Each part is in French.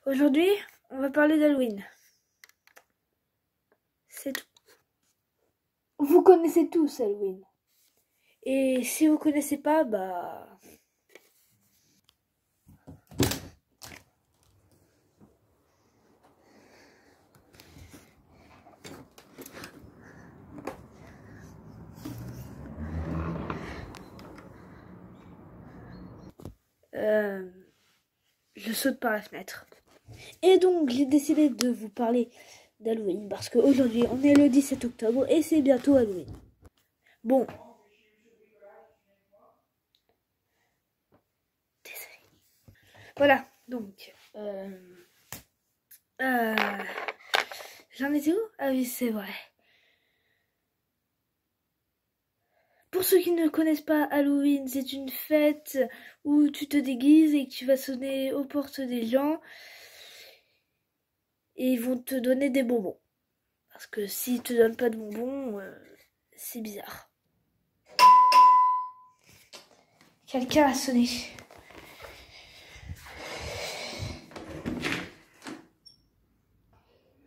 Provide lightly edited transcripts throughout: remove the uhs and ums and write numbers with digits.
Aujourd'hui, on va parler d'Halloween. C'est tout. Vous connaissez tous Halloween. Et si vous connaissez pas, je saute par la fenêtre. Et donc, j'ai décidé de vous parler d'Halloween parce qu'aujourd'hui, on est le 17 octobre et c'est bientôt Halloween. Bon. Désolé. Voilà, donc. J'en étais où? Ah oui, c'est vrai. Pour ceux qui ne connaissent pas Halloween, c'est une fête où tu te déguises et que tu vas sonner aux portes des gens et ils vont te donner des bonbons. Parce que s'ils te donnent pas de bonbons, c'est bizarre. Quelqu'un a sonné.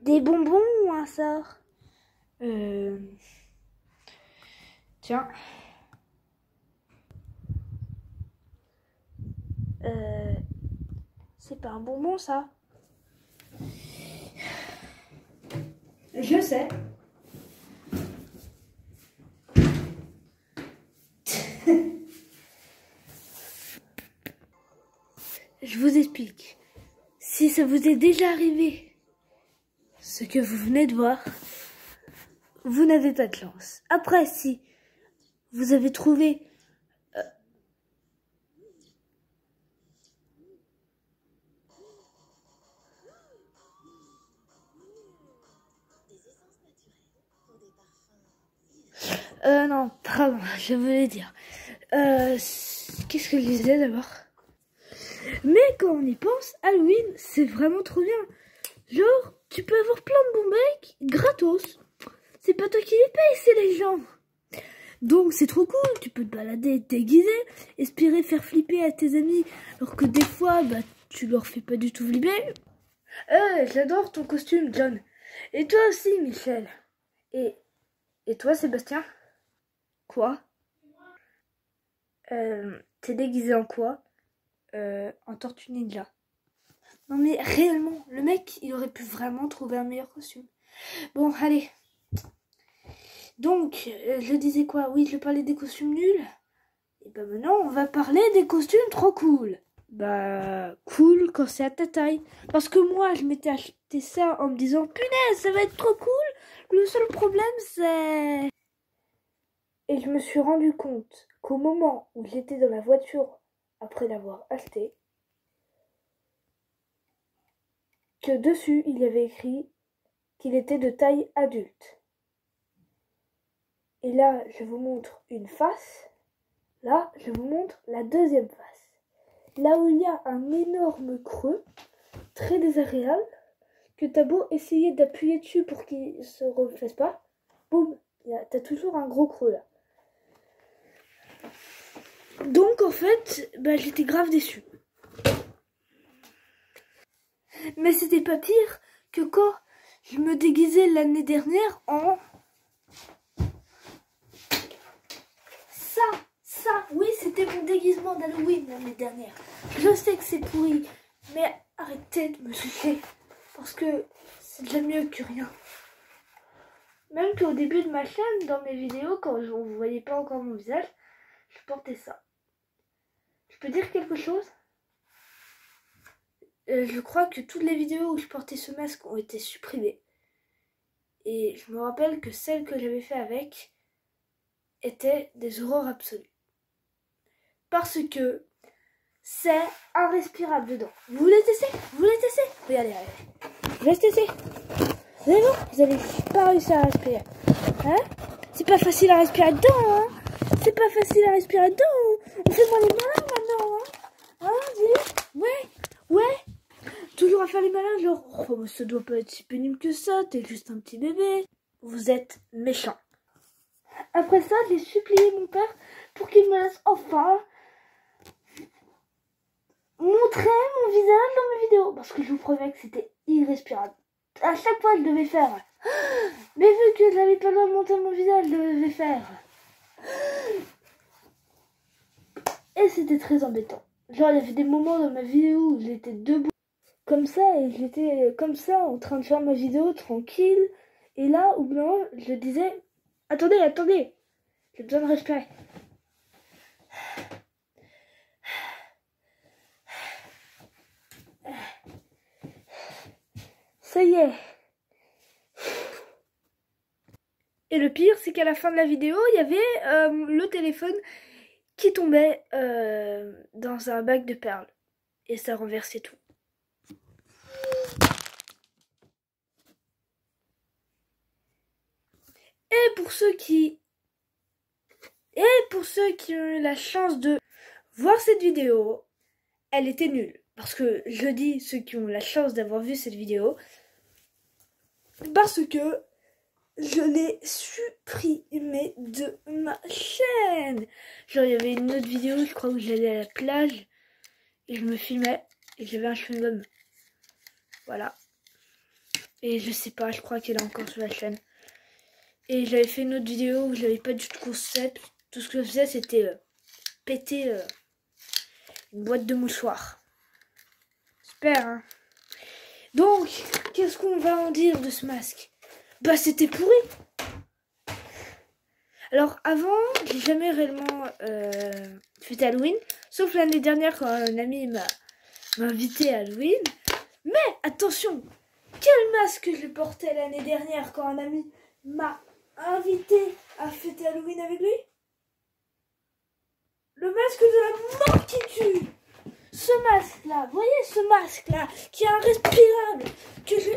Des bonbons ou un sort? Tiens. C'est pas un bonbon, ça. Je sais. Je vous explique. Si ça vous est déjà arrivé, ce que vous venez de voir, vous n'avez pas de chance. Après, si vous avez trouvé non, pardon, je voulais dire. Qu'est-ce que je disais d'abord? Mais quand on y pense, Halloween, c'est vraiment trop bien. Genre, tu peux avoir plein de bonbons gratos. C'est pas toi qui les payes, c'est les gens. Donc c'est trop cool, tu peux te balader déguisé, espérer faire flipper à tes amis, alors que des fois, tu leur fais pas du tout flipper. J'adore ton costume, John. Et toi aussi, Michel. Et toi, Sébastien? Quoi? T'es déguisé en quoi? En Tortue Ninja. Non mais réellement, le mec, il aurait pu vraiment trouver un meilleur costume. Bon, allez. Donc, je disais quoi? Oui, je parlais des costumes nuls. Et maintenant, on va parler des costumes trop cool. Cool quand c'est à ta taille. Parce que moi, je m'étais acheté ça en me disant, punaise, ça va être trop cool. Le seul problème, c'est... Et je me suis rendu compte qu'au moment où j'étais dans la voiture, après l'avoir acheté, que dessus, il y avait écrit qu'il était de taille adulte. Et là, je vous montre une face. Là, je vous montre la deuxième face. Là où il y a un énorme creux, très désagréable, que t'as beau essayer d'appuyer dessus pour qu'il ne se refasse pas, boum, t'as toujours un gros creux là. Donc en fait, j'étais grave déçue. Mais c'était pas pire que quand je me déguisais l'année dernière en... Ça, oui, c'était mon déguisement d'Halloween l'année dernière. Je sais que c'est pourri, mais arrêtez de me soucier, parce que c'est déjà mieux que rien. Même qu'au début de ma chaîne, dans mes vidéos, quand vous ne voyez pas encore mon visage, je portais ça. Je peux dire quelque chose? Je crois que toutes les vidéos où je portais ce masque ont été supprimées. Et je me rappelle que celles que j'avais fait avec étaient des horreurs absolues. Parce que c'est irrespirable dedans. Vous voulez tester? Vous voulez tester? Regardez, allez. Je laisse tester. Vous allez voir, vous allez pas réussir à respirer. Hein? C'est pas facile à respirer dedans, hein? C'est pas facile à respirer dedans. On fait moi les malins maintenant, hein? Hein, dis? Ouais. Toujours à faire les malins, genre, oh, ça doit pas être si pénible que ça, t'es juste un petit bébé. Vous êtes méchant. Après ça, j'ai supplié mon père pour qu'il me laisse enfin montrer mon visage dans mes vidéos. Parce que je vous promets que c'était irrespirable. À chaque fois, je devais faire. Mais vu que je n'avais pas le droit de montrer mon visage, je devais faire. Et c'était très embêtant. Genre, il y avait des moments dans ma vidéo où j'étais debout comme ça et j'étais comme ça en train de faire ma vidéo tranquille. Et là, au bout d'un moment, je disais attendez, attendez, j'ai besoin de respirer. Ça y est. Et le pire, c'est qu'à la fin de la vidéo, il y avait le téléphone qui tombait dans un bac de perles. Et ça renversait tout. Et pour ceux qui ont eu la chance de voir cette vidéo, elle était nulle. Parce que je dis ceux qui ont la chance d'avoir vu cette vidéo, parce que je l'ai supprimée de ma chaîne. Genre, il y avait une autre vidéo, je crois, où j'allais à la plage et je me filmais et j'avais un chewing-gum. Voilà. Et je sais pas, je crois qu'elle est encore sur la chaîne. Et j'avais fait une autre vidéo où j'avais pas du tout de concept. Tout ce que je faisais, c'était péter une boîte de mouchoirs. Super, hein. Donc, qu'est-ce qu'on va en dire de ce masque? Bah, c'était pourri. Alors, avant, j'ai jamais réellement fêté Halloween. Sauf l'année dernière, quand un ami m'a invité à Halloween. Mais, attention, quel masque je portais l'année dernière quand un ami m'a invité à fêter Halloween avec lui? Le masque de la mort qui tue. Ce masque-là, vous voyez ce masque-là, qui est irrespirable, que je...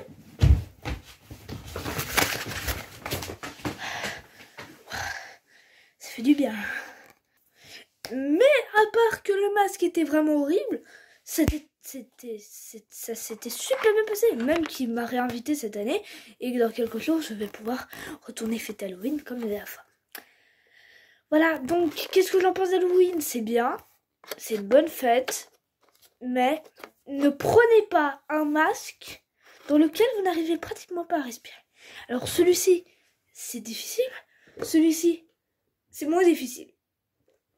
Ça fait du bien. Mais à part que le masque était vraiment horrible, ça s'était super bien passé. Même qu'il m'a réinvité cette année et que dans quelques jours, je vais pouvoir retourner fêter Halloween comme la dernière fois. Voilà, donc qu'est-ce que j'en pense d'Halloween? C'est bien, c'est une bonne fête, mais ne prenez pas un masque dans lequel vous n'arrivez pratiquement pas à respirer. Alors celui-ci, c'est difficile, celui-ci, c'est moins difficile.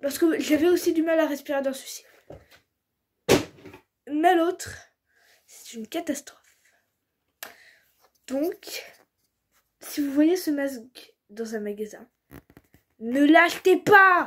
Parce que j'avais aussi du mal à respirer dans celui-ci. Mais l'autre, c'est une catastrophe. Donc, si vous voyez ce masque dans un magasin, ne l'achetez pas!